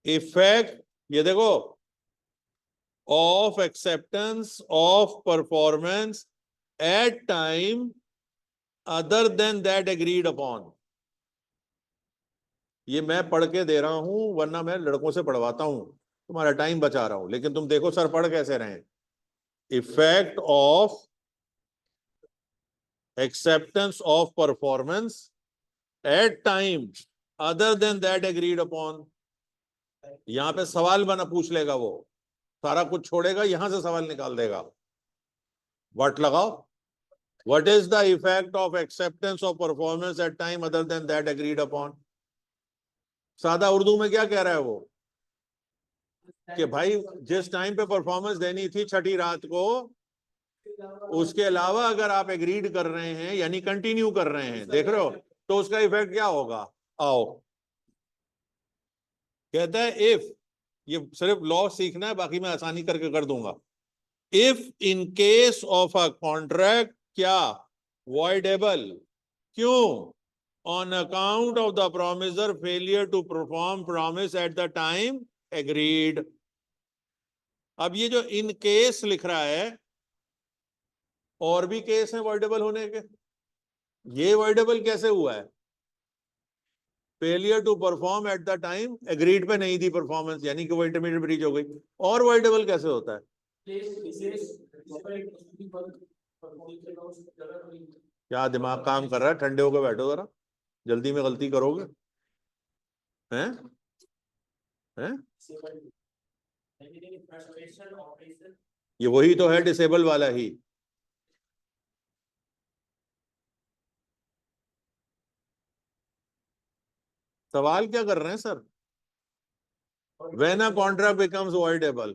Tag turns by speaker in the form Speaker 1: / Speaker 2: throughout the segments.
Speaker 1: Effect, ये देखो, of acceptance of performance at time other than that agreed upon. ये मैं पढ़ के दे रहा हूं, वरना मैं लड़कों से पढ़वाता हूं, तुम्हारा टाइम बचा रहा हूं, लेकिन तुम देखो सर पढ़ कैसे रहे हैं। Effect of acceptance of performance at time other than that agreed upon. यहां पे सवाल बना पूछ लेगा, वो सारा कुछ छोड़ेगा, यहां से सवाल निकाल देगा। व्हाट लगाओ, what is the effect of acceptance of performance at time other than that agreed upon. सादा उर्दू में क्या कह रहा है वो, कि भाई जिस टाइम पे परफॉर्मेंस देनी थी छठी रात को, उसके अलावा अगर आप एग्रीड कर रहे हैं यानी कंटिन्यू कर रहे हैं, देख रहे हो, तो उसका इफेक्ट क्या होगा। आओ, कहता है इफ, ये सिर्फ लॉ सीखना है, बाकी मैं आसानी करके कर दूंगा। If in case of a contract, क्या, वॉइडेबल, क्यों, on account of the promisor failure to perform promise at the time agreed. अब ये जो इन केस लिख रहा है, और भी केस है वॉइडेबल होने के, ये वॉइडेबल कैसे हुआ है। Failure to perform at the time agreed पे नहीं थी परफॉर्मेंस, यानी कि वो इंटरमीडिएट ब्रीच हो गई, और वॉइडेबल कैसे होता है। क्या दिमाग काम कर रहा है, ठंडे होकर बैठो जरा, जल्दी में गलती करोगे। हैं हैं, ये वही तो है डिसेबल वाला ही। सवाल क्या कर रहे हैं sir, when a contract becomes voidable.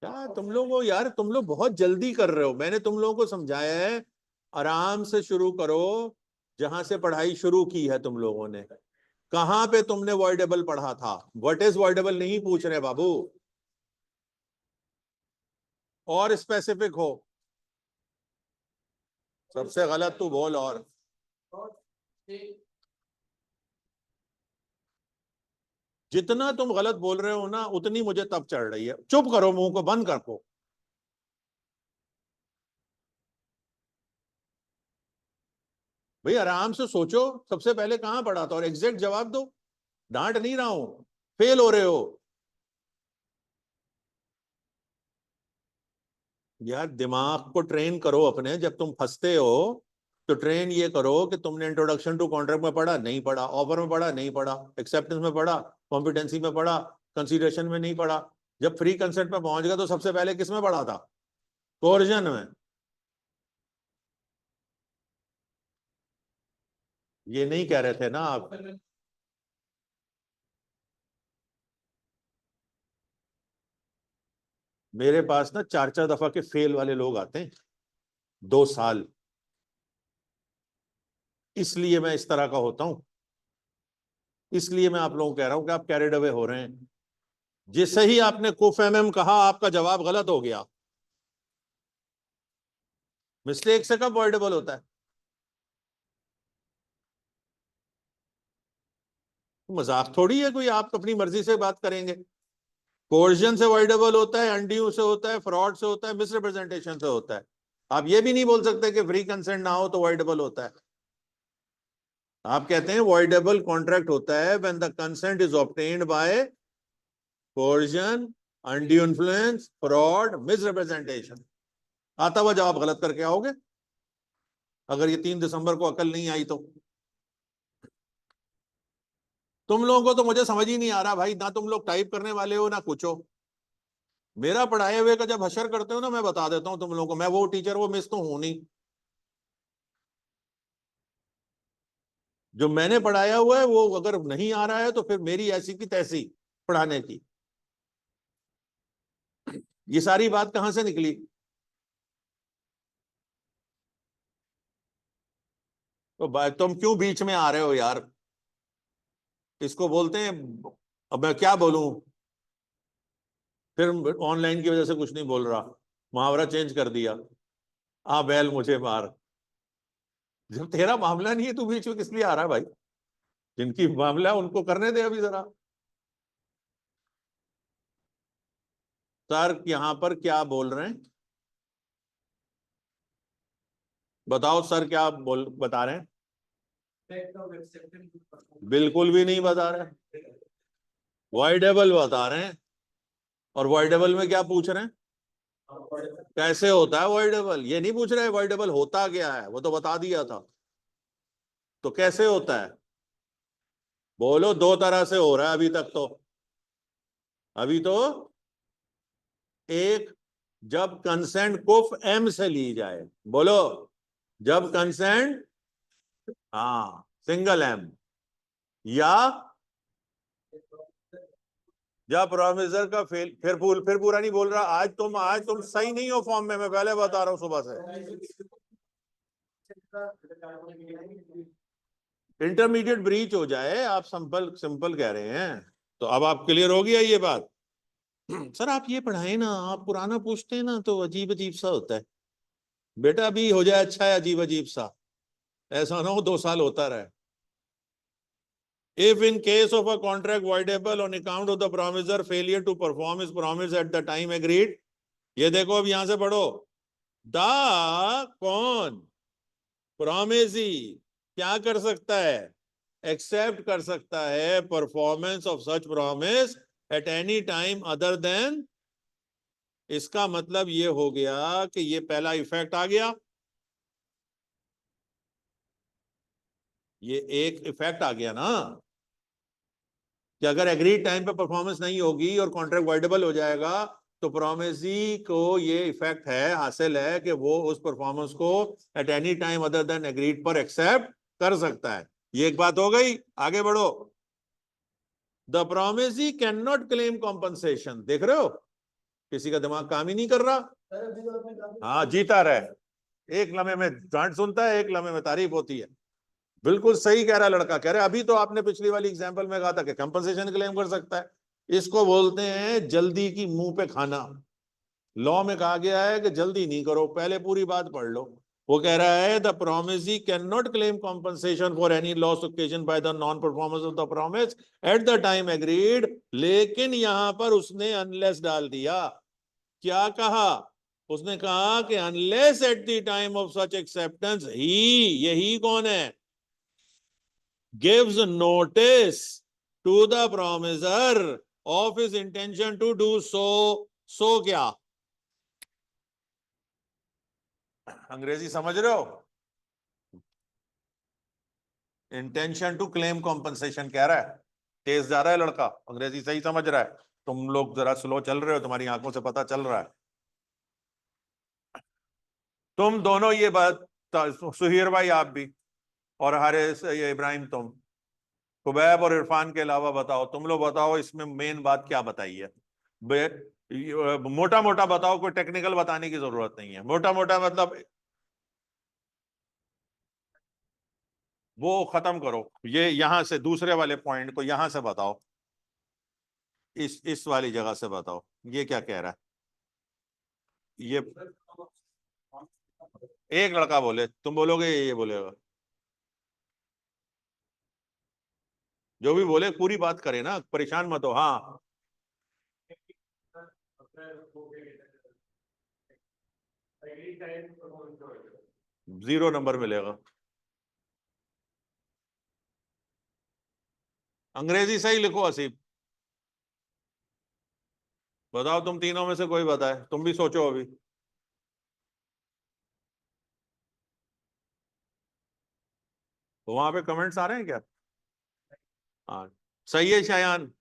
Speaker 1: क्या तुम लोग यार, तुम लोग बहुत जल्दी कर रहे हो, मैंने तुम लोगों को समझाया है आराम से शुरू करो, जहां से पढ़ाई शुरू की है तुम लोगों ने। कहां पे तुमने वॉइडेबल पढ़ा था, व्हाट इज वॉइडेबल नहीं पूछ रहे बाबू, और स्पेसिफिक हो। सबसे गलत तू बोल, और जितना तुम गलत बोल रहे हो ना, उतनी मुझे तब चढ़ रही है। चुप करो, मुंह को बंद करो। भाई आराम से सोचो, सबसे पहले कहां पढ़ा था, और एग्जैक्ट जवाब दो। डांट नहीं रहा हूं, फेल हो रहे हो यार। दिमाग को ट्रेन करो अपने, जब तुम फंसते हो तो ट्रेन ये करो कि तुमने इंट्रोडक्शन टू कॉन्ट्रैक्ट में पढ़ा, नहीं पढ़ा, ऑफर में पढ़ा, नहीं पढ़ा, एक्सेप्टेंस में पढ़ा, कॉम्पिटेंसी में पढ़ा, कंसीडरेशन में नहीं पढ़ा, जब फ्री कंसेंट पे पहुंच गया तो सबसे पहले किस में पढ़ा था, कोर्जन में। ये नहीं कह रहे थे ना आप। मेरे पास ना 4-4 दफा के फेल वाले लोग आते हैं, 2 साल, इसलिए मैं इस तरह का होता हूं। इसलिए मैं आप लोगों को कह रहा हूं कि आप कैरिड अवे हो रहे हैं। जैसे ही आपने कुफ एमएम कहा, आपका जवाब गलत हो गया। मिस्टेक से कब वॉइडेबल होता है, मजाक थोड़ी है कोई, आप अपनी मर्जी से बात करेंगे। कोर्जन से वॉइडेबल होता है, अनड्यू से होता है, फ्रॉड से होता है, मिसरिप्रेजेंटेशन से होता है। आप ये भी नहीं बोल सकते कि फ्री कंसेंट ना हो तो वॉइडेबल होता है। आप कहते हैं वॉइडेबल कॉन्ट्रैक्ट होता है when the consent is obtained by coercion, undue influence, fraud, misrepresentation. आता हुआ जवाब गलत करके आओगे, अगर ये 3 दिसंबर को अकल नहीं आई तो। तुम लोगों को तो मुझे समझ ही नहीं आ रहा भाई, ना तुम लोग टाइप करने वाले हो ना कुछ हो। मेरा पढ़ाए हुए का जब हशर करते हो ना, मैं बता देता हूं तुम लोगों को, मैं वो टीचर वो मिस तो हूं नहीं। जो मैंने पढ़ाया हुआ है वो अगर नहीं आ रहा है तो फिर मेरी ऐसी की तैसी पढ़ाने की। ये सारी बात कहां से निकली। तो तुम क्यों बीच में आ रहे हो यार, इसको बोलते हैं। अब मैं क्या बोलूं, फिर ऑनलाइन की वजह से कुछ नहीं बोल रहा, मुहावरा चेंज कर दिया। बैल मुझे मार। जब तेरा मामला नहीं है तू बीच में किस लिए आ रहा है भाई? जिनकी मामला उनको करने दे अभी जरा। सर यहां पर क्या बोल रहे हैं? बताओ सर क्या बता रहे हैं? बिल्कुल भी नहीं बता रहे, वॉइडेबल बता रहे हैं। और वॉइडेबल में क्या पूछ रहे हैं? कैसे होता है वॉइडेबल? ये नहीं पूछ रहे वॉइडेबल होता क्या है, वो तो बता दिया था। तो कैसे होता है? बोलो। दो तरह से हो रहा है अभी तक तो। अभी तो एक, जब कंसेंट कुफ एम से ली जाए। बोलो। जब कंसेंट, हाँ, सिंगल एम, या जब प्रोमिसर का फेल। फिर पूरा नहीं बोल रहा। आज तुम सही नहीं हो फॉर्म में, मैं पहले बता रहा हूं सुबह से। इंटरमीडिएट ब्रीच हो जाए, आप सिंपल सिंपल कह रहे हैं। तो अब आप क्लियर हो गया ये बात? सर आप ये पढ़ाए ना, आप पुराना पूछते हैं ना तो अजीब अजीब सा होता है। बेटा अभी हो जाए अच्छा है अजीब अजीब सा, ऐसा ना हो 2 साल होता रहे। If in case of a contract voidable on account of the promisor failure to perform his promise at the time agreed, ये देखो अब यहां से पढ़ो। द कौन? प्रोमिसी क्या कर सकता है? एक्सेप्ट कर सकता है performance of such promise at any time other than. इसका मतलब ये हो गया कि ये पहला इफेक्ट आ गया, ये एक इफेक्ट आ गया ना, कि अगर एग्रीड टाइम पे परफॉर्मेंस नहीं होगी और कॉन्ट्रैक्ट वाइडेबल हो जाएगा, तो प्रोमिसी को ये इफेक्ट है, हासिल है कि वो उस परफॉर्मेंस को at any time other than agreed पर एक्सेप्ट कर सकता है। ये एक बात हो गई। आगे बढ़ो। The promisee can not claim compensation. देख रहे हो किसी का दिमाग काम ही नहीं कर रहा। हाँ जीता रहे, एक लम्हे में डांट सुनता है, एक लम्हे में तारीफ होती है। बिल्कुल सही कह रहा है लड़का, कह रहे अभी तो आपने पिछली वाली एग्जांपल में कहा था कि कंपनसेशन क्लेम कर सकता है। इसको बोलते हैं जल्दी की मुंह पे खाना। लॉ में कहा गया है कि जल्दी नहीं करो, पहले पूरी बात पढ़ लो। वो कह रहा है the promisee can not claim compensation for any loss occasion by the non performance of the promise at the time agreed. लेकिन यहां पर उसने अनलेस डाल दिया। क्या कहा? उसने कहा कि unless at the time of such acceptance ही, यही कौन है? gives notice to the promisor of his intention to do so। so क्या? अंग्रेजी समझ रहे हो? इंटेंशन टू क्लेम कॉम्पनसेशन कह रहा है। तेज जा रहा है लड़का, अंग्रेजी सही समझ रहा है। तुम लोग जरा स्लो चल रहे हो, तुम्हारी आंखों से पता चल रहा है। तुम दोनों ये बात, सुहीर भाई आप भी, और हारिस, ये इब्राहिम, तुम कुबैब और इरफान के अलावा बताओ, तुम लोग बताओ इसमें मेन बात क्या बताई है? मोटा मोटा बताओ, कोई टेक्निकल बताने की जरूरत नहीं है, मोटा मोटा मतलब। वो खत्म करो, ये यहां से दूसरे वाले पॉइंट को यहां से बताओ, इस वाली जगह से बताओ, ये क्या कह रहा है? ये एक लड़का बोले, तुम बोलोगे ये बोलेगा? जो भी बोले पूरी बात करे ना, परेशान मत हो। हाँ, 0 नंबर मिलेगा। अंग्रेजी सही लिखो आसिफ। बताओ तुम तीनों में से कोई बताए, तुम भी सोचो अभी। तो वहां पे कमेंट्स आ रहे हैं क्या? हाँ, सही है शायान।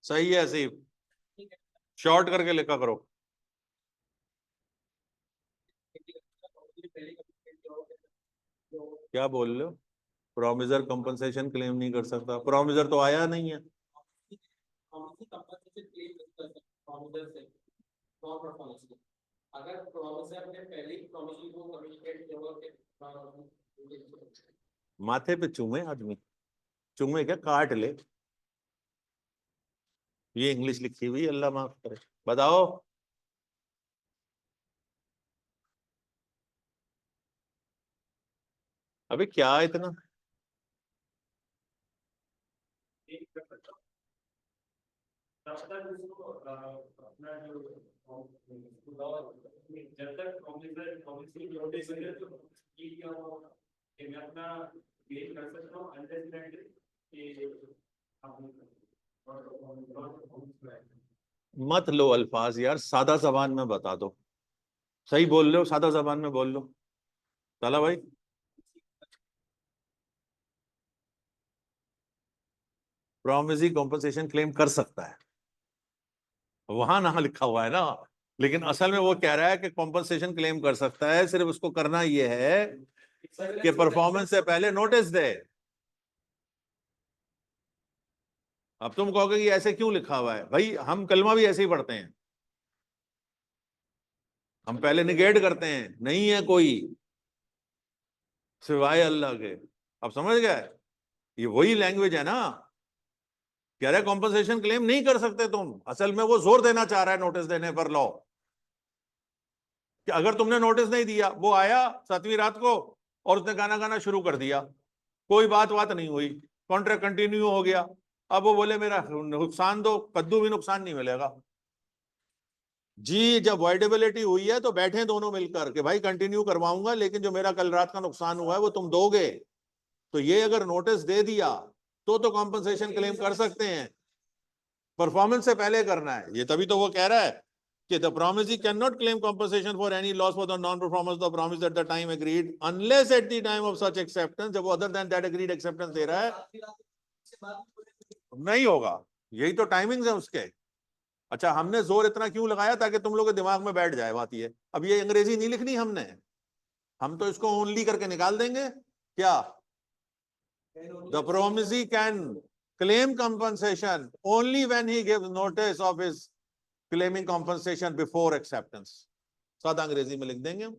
Speaker 1: सही है आसिफ, शॉर्ट करके लिखा करो। क्या बोल रहे हो? प्रोमिसर कंपनसेशन क्लेम नहीं कर सकता, प्रोमिसर तो आया नहीं है। माथे पे चूमे आदमी, चूमे क्या, काट ले। ये इंग्लिश लिखी हुई, अल्लाह माफ करे। बताओ। अबे क्या इतना।
Speaker 2: तब तक उसको अपना जो जब तक नोटिस तो ये क्या होगा कि मैं अपना क्लेम कर सकता हूँ अंडरस्टैंड कि
Speaker 1: मत लो अल्फाज यार, सादा जबान में बता दो। सही बोल रहे हो, सादा जबान में बोल लो। ताला भाई, प्रॉमिस कॉम्पनसेशन क्लेम कर सकता है, वहां ना लिखा हुआ है ना। लेकिन असल में वो कह रहा है कि कॉम्पनसेशन क्लेम कर सकता है, सिर्फ उसको करना ये है कि परफॉर्मेंस से पहले नोटिस दे। अब तुम कहोगे कि ऐसे क्यों लिखा हुआ है, भाई हम कलमा भी ऐसे ही पढ़ते हैं, हम पहले निगेट करते हैं, नहीं है कोई सिवाय अल्लाह के। अब समझ गए, ये वही लैंग्वेज है ना। कह रहे कॉम्पनसेशन क्लेम नहीं कर सकते तुम, असल में वो जोर देना चाह रहा है नोटिस देने पर लॉ, कि अगर तुमने नोटिस नहीं दिया, वो आया 7वीं रात को और उसने गाना गाना शुरू कर दिया, कोई बात नहीं हुई, कॉन्ट्रैक्ट कंटिन्यू हो गया, अब वो बोले मेरा नुकसान दो, कद्दू भी नुकसान नहीं मिलेगा जी। जब वॉइडेबिलिटी हुई है तो बैठे दोनों मिलकर कि भाई कंटिन्यू करवाऊंगा, लेकिन जो मेरा कल रात का नुकसान हुआ है वो तुम दोगे। तो ये अगर नोटिस दे दिया तो कॉम्पनसेशन क्लेम कर सकते हैं, परफॉर्मेंस से पहले करना है ये। तभी तो वो कह रहा है कि the promisee cannot claim compensation for any loss for the non-performance of the promise at the time agreed unless at the time of such acceptance, जब वो other than that agreed acceptance दे रहा है नहीं होगा। यही तो टाइमिंग्स है उसके। अच्छा, हमने जोर इतना क्यों लगाया, ताकि तुम लोग के दिमाग में बैठ जाए बात ये। अब ये अंग्रेजी नहीं लिखनी हमने, हम तो इसको ओनली करके निकाल देंगे क्या। The promisee can claim compensation only when he gives notice of his claiming compensation before acceptance। सादा अंग्रेजी में लिख देंगे हम।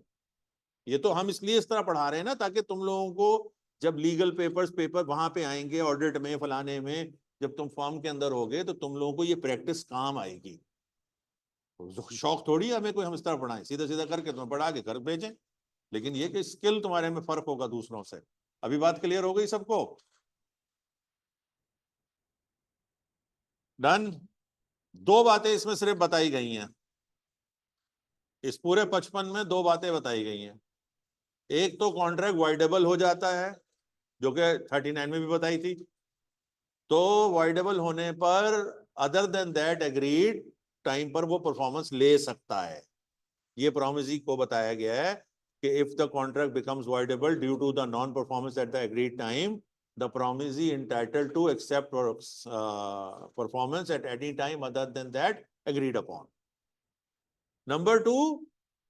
Speaker 1: ये तो हम इसलिए इस तरह पढ़ा रहे हैं ना, ताकि तुम लोगों को जब लीगल पेपर वहां पे आएंगे, ऑडिट में फलाने में, जब तुम फॉर्म के अंदर होगे तो तुम लोगों को ये प्रैक्टिस काम आएगी। शौक थोड़ी है हमें कोई हम इस तरह पढ़ाएं, सीधा सीधा करके तुम्हें पढ़ा के घर भेजें, लेकिन ये कि स्किल तुम्हारे में फर्क होगा दूसरों से। अभी बात क्लियर हो गई सबको। डन। दो बातें इसमें सिर्फ बताई गई हैं, इस पूरे 55 में दो बातें बताई गई हैं। एक तो कॉन्ट्रैक्ट वाइडेबल हो जाता है, जो कि 39 में भी बताई थी। तो वाइडेबल होने पर other than that agreed time पर वो परफॉर्मेंस ले सकता है। ये प्रॉमिसी को बताया गया है कि if the contract becomes voidable due to the non performance at the agreed time, the promisee entitled to accept performance at any time other than that agreed upon। Number 2,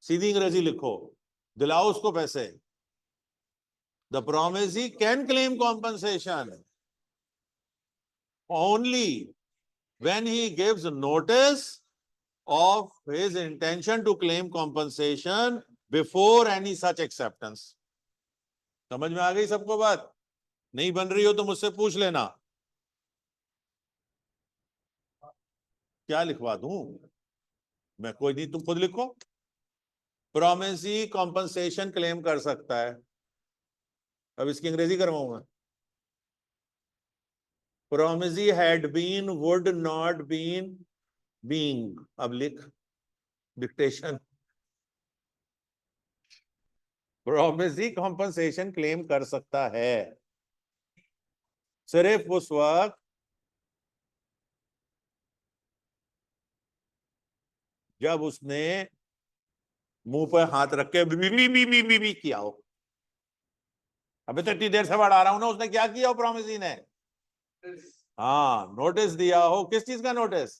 Speaker 1: सीधी अंग्रेजी लिखो, दिलाओ उसको पैसे। The promisee can claim compensation only when he gives notice of his intention to claim compensation before any such acceptance। समझ में आ गई सबको बात? नहीं बन रही हो तो मुझसे पूछ लेना, क्या लिखवा दूं मैं, कोई नहीं, तुम खुद लिखो। प्रॉमिसी कॉम्पनसेशन क्लेम कर सकता है। अब इसकी अंग्रेजी करवाऊंगा। प्रॉमिसी had been, would not been, being. अब लिख, डिक्टेशन। प्रॉमिसी कॉम्पनसेशन क्लेम कर सकता है सिर्फ उस वक्त जब उसने मुंह पर हाथ रख के बी किया हो। अबे तो इतनी देर से बढ़ा रहा हूं ना, उसने क्या किया हो प्रॉमिसी ने? हाँ, नोटिस दिया हो। किस चीज का नोटिस?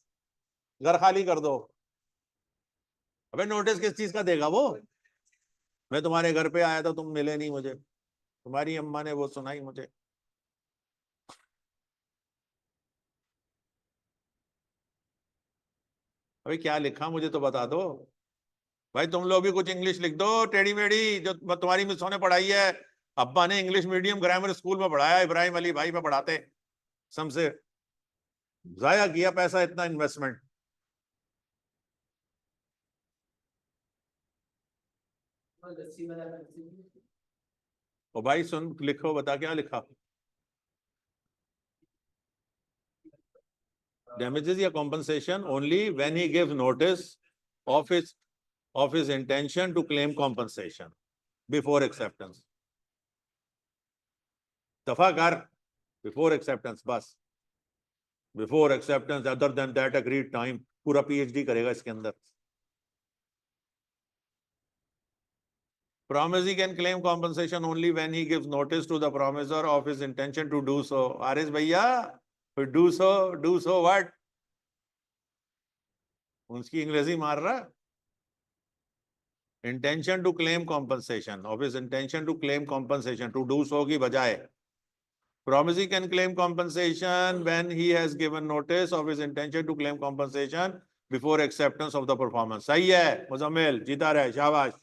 Speaker 1: घर खाली कर दो। अबे नोटिस किस चीज का देगा वो? मैं तुम्हारे घर पे आया था, तुम मिले नहीं मुझे, तुम्हारी अम्मा ने वो सुनाई मुझे। अबे क्या लिखा मुझे तो बता दो भाई। तुम लोग भी कुछ इंग्लिश लिख दो टेढ़ी मेढ़ी, जो तुम्हारी मिसों ने पढ़ाई है, अब्बा ने इंग्लिश मीडियम ग्रामर स्कूल में पढ़ाया, इब्राहिम अली भाई पे पढ़ाते, समझे, जाया किया पैसा, इतना इन्वेस्टमेंट। ओ भाई सुन, लिखो, बता क्या लिखा, damages या compensation only when he gives notice of his intention to claim compensation before acceptance. दफा कर, before acceptance, बस before acceptance, other than that agreed time, पूरा PhD करेगा इसके अंदर। Promisee can claim compensation only when he gives notice to the promisor of his intention to do so. Aaris भैया, do so what? उसकी अंग्रेजी मार रहा। Intention to claim compensation, of his intention to claim compensation, to do so की बजाय। Promisee can claim compensation when he has given notice of his intention to claim compensation before acceptance of the performance. सही है मुजम्मिल, जीता रहे, शाबाश।